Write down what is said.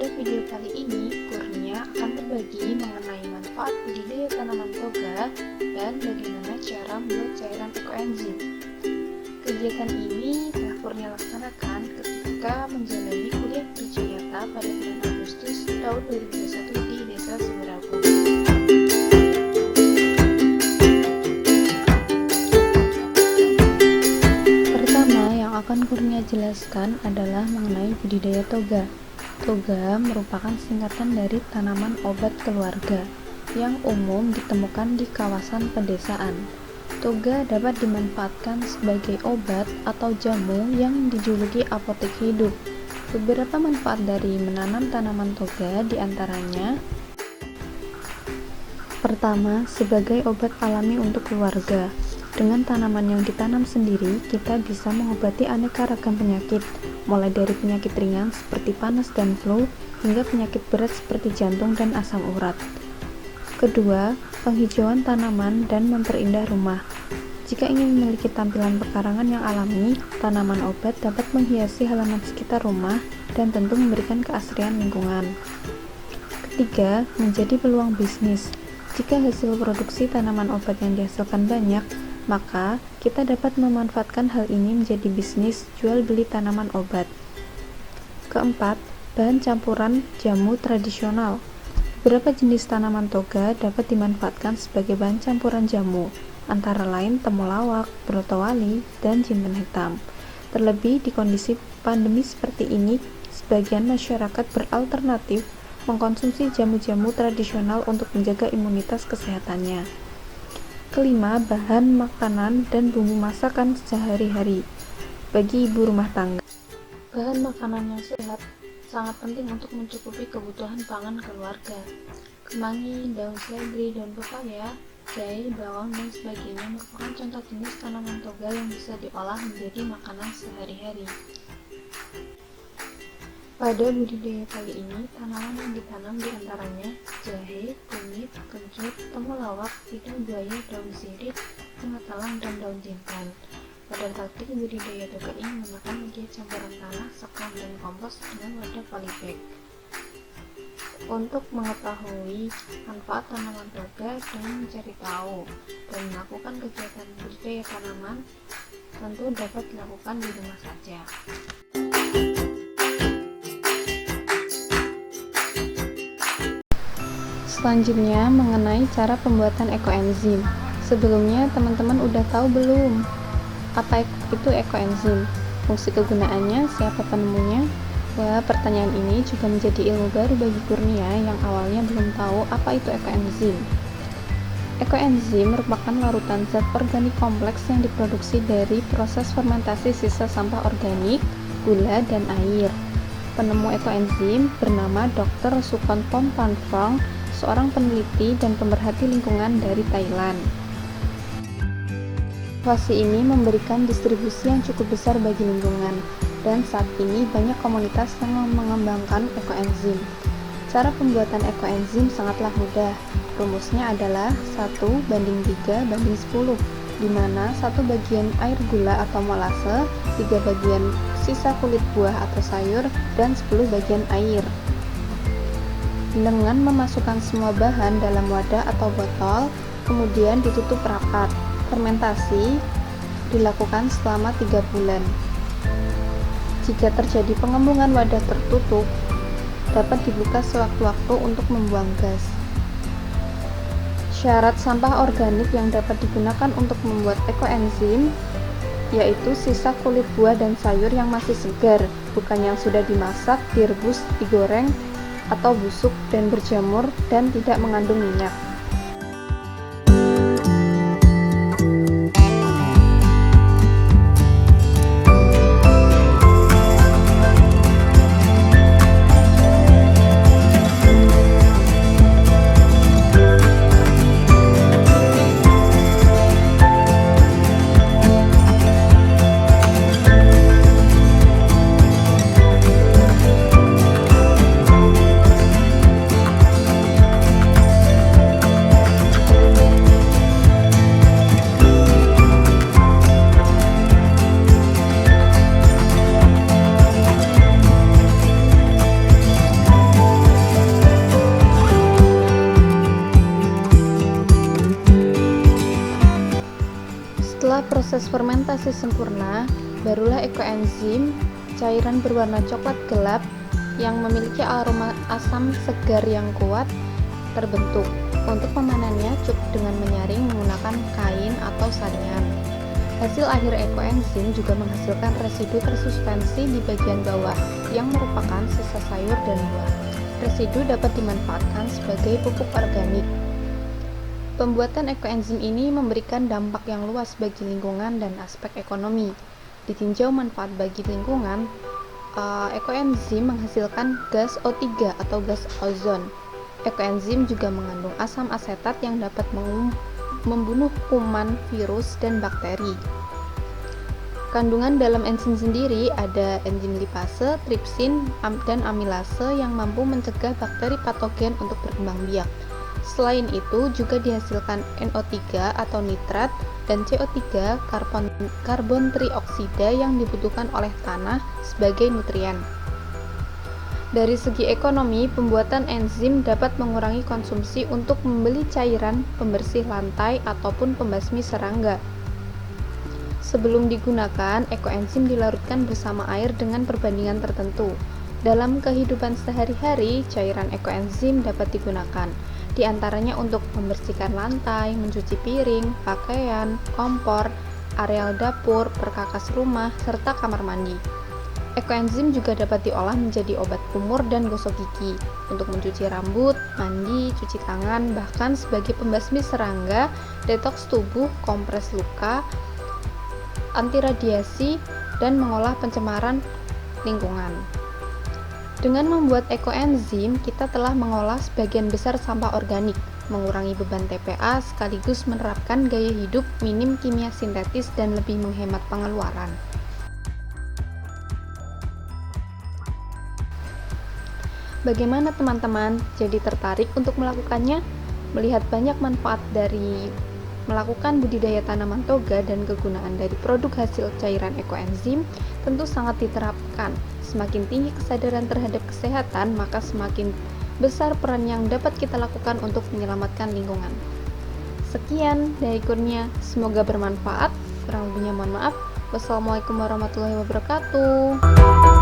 Pada video kali ini, Kurnia akan berbagi mengenai manfaat budidaya tanaman toga dan bagaimana cara membuat cairan ekoenzim. Kegiatan ini telah Kurnia laksanakan ketika menjalani kuliah kerja nyata pada bulan Agustus tahun 2021 di Desa Sumeragung. Pertama yang akan Kurnia jelaskan adalah mengenai budidaya toga. Toga merupakan singkatan dari tanaman obat keluarga yang umum ditemukan di kawasan pedesaan. Toga dapat dimanfaatkan sebagai obat atau jamu yang dijuluki apotek hidup. Beberapa manfaat dari menanam tanaman toga diantaranya: pertama, sebagai obat alami untuk keluarga. Dengan tanaman yang ditanam sendiri, kita bisa mengobati aneka ragam penyakit, mulai dari penyakit ringan seperti panas dan flu, hingga penyakit berat seperti jantung dan asam urat. Kedua, penghijauan tanaman dan memperindah rumah. Jika ingin memiliki tampilan pekarangan yang alami, tanaman obat dapat menghiasi halaman sekitar rumah dan tentu memberikan keasrian lingkungan. Ketiga, menjadi peluang bisnis. Jika hasil produksi tanaman obat yang dihasilkan banyak, maka kita dapat memanfaatkan hal ini menjadi bisnis jual beli tanaman obat. Keempat, bahan campuran jamu tradisional. Beberapa jenis tanaman toga dapat dimanfaatkan sebagai bahan campuran jamu, antara lain temulawak, brotowali, dan jinten hitam. Terlebih di kondisi pandemi seperti ini, sebagian masyarakat beralternatif mengkonsumsi jamu-jamu tradisional untuk menjaga imunitas kesehatannya. Kelima, bahan makanan dan bumbu masakan sehari-hari bagi ibu rumah tangga. Bahan makanan yang sehat sangat penting untuk mencukupi kebutuhan pangan keluarga. Kemangi, daun seledri, daun pepaya, jahe, bawang, dan sebagainya merupakan contoh jenis tanaman toga yang bisa diolah menjadi makanan sehari-hari. Pada budidaya kali ini, tanaman yang ditanam diantaranya jahe, kunyit, kencur, temulawak, lidah buaya, daun sirih, bunga talang, dan daun jintan. Pada praktik budidaya toga ini menggunakan media campuran tanah, sekam, dan kompos dengan wadah polybag. Untuk mengetahui manfaat tanaman toga dan mencari tahu dan melakukan kegiatan budidaya tanaman, tentu dapat dilakukan di rumah saja. Selanjutnya mengenai cara pembuatan ekoenzim. Sebelumnya teman-teman udah tahu belum apa itu ekoenzim? Fungsi kegunaannya, siapa penemunya? Ya, pertanyaan ini juga menjadi ilmu baru bagi Kurnia yang awalnya belum tahu apa itu ekoenzim. Ekoenzim merupakan larutan zat organik kompleks yang diproduksi dari proses fermentasi sisa sampah organik, gula, dan air. Penemu ekoenzim bernama Dr. Sukontom Phanpong, seorang peneliti dan pemerhati lingkungan dari Thailand. Inovasi ini memberikan distribusi yang cukup besar bagi lingkungan, dan saat ini banyak komunitas yang mengembangkan ekoenzim. Cara pembuatan ekoenzim sangatlah mudah. Rumusnya adalah 1:3:10, di mana 1 bagian air gula atau molase, 3 bagian sisa kulit buah atau sayur, dan 10 bagian air. Dengan memasukkan semua bahan dalam wadah atau botol, kemudian ditutup rapat. Fermentasi dilakukan selama 3 bulan. Jika terjadi pengembungan wadah tertutup, dapat dibuka sewaktu-waktu untuk membuang gas. Syarat sampah organik yang dapat digunakan untuk membuat ekoenzim yaitu sisa kulit buah dan sayur yang masih segar, bukan yang sudah dimasak, direbus, digoreng, atau busuk dan berjamur dan tidak mengandung minyak. Setelah proses fermentasi sempurna, barulah ekoenzim, cairan berwarna coklat gelap yang memiliki aroma asam segar yang kuat, terbentuk. Untuk pemanennya cukup dengan menyaring menggunakan kain atau saringan. Hasil akhir ekoenzim juga menghasilkan residu tersuspensi di bagian bawah yang merupakan sisa sayur dan buah. Residu dapat dimanfaatkan sebagai pupuk organik. Pembuatan ekoenzim ini memberikan dampak yang luas bagi lingkungan dan aspek ekonomi. Ditinjau manfaat bagi lingkungan, ekoenzim menghasilkan gas O3 atau gas ozon. Ekoenzim juga mengandung asam asetat yang dapat membunuh kuman, virus, dan bakteri. Kandungan dalam enzim sendiri ada enzim lipase, tripsin, dan amilase yang mampu mencegah bakteri patogen untuk berkembang biak. Selain itu, juga dihasilkan NO3 atau nitrat dan CO3 karbon trioksida yang dibutuhkan oleh tanah sebagai nutrien. Dari segi ekonomi, pembuatan enzim dapat mengurangi konsumsi untuk membeli cairan pembersih lantai ataupun pembasmi serangga. Sebelum digunakan, ekoenzim dilarutkan bersama air dengan perbandingan tertentu. Dalam kehidupan sehari-hari, cairan ekoenzim dapat digunakan, di antaranya untuk membersihkan lantai, mencuci piring, pakaian, kompor, areal dapur, perkakas rumah, serta kamar mandi. Ekoenzim juga dapat diolah menjadi obat kumur dan gosok gigi, untuk mencuci rambut, mandi, cuci tangan, bahkan sebagai pembasmi serangga, detoks tubuh, kompres luka, anti radiasi, dan mengolah pencemaran lingkungan. Dengan membuat ekoenzim, kita telah mengolah sebagian besar sampah organik, mengurangi beban TPA, sekaligus menerapkan gaya hidup minim kimia sintetis dan lebih menghemat pengeluaran. Bagaimana teman-teman? Jadi tertarik untuk melakukannya? Melihat banyak manfaat dari melakukan budidaya tanaman toga dan kegunaan dari produk hasil cairan ekoenzim tentu sangat diterapkan. Semakin tinggi kesadaran terhadap kesehatan, maka semakin besar peran yang dapat kita lakukan untuk menyelamatkan lingkungan. Sekian dari Kurnia, semoga bermanfaat. Kurang lebihnya mohon maaf. Wassalamualaikum warahmatullahi wabarakatuh.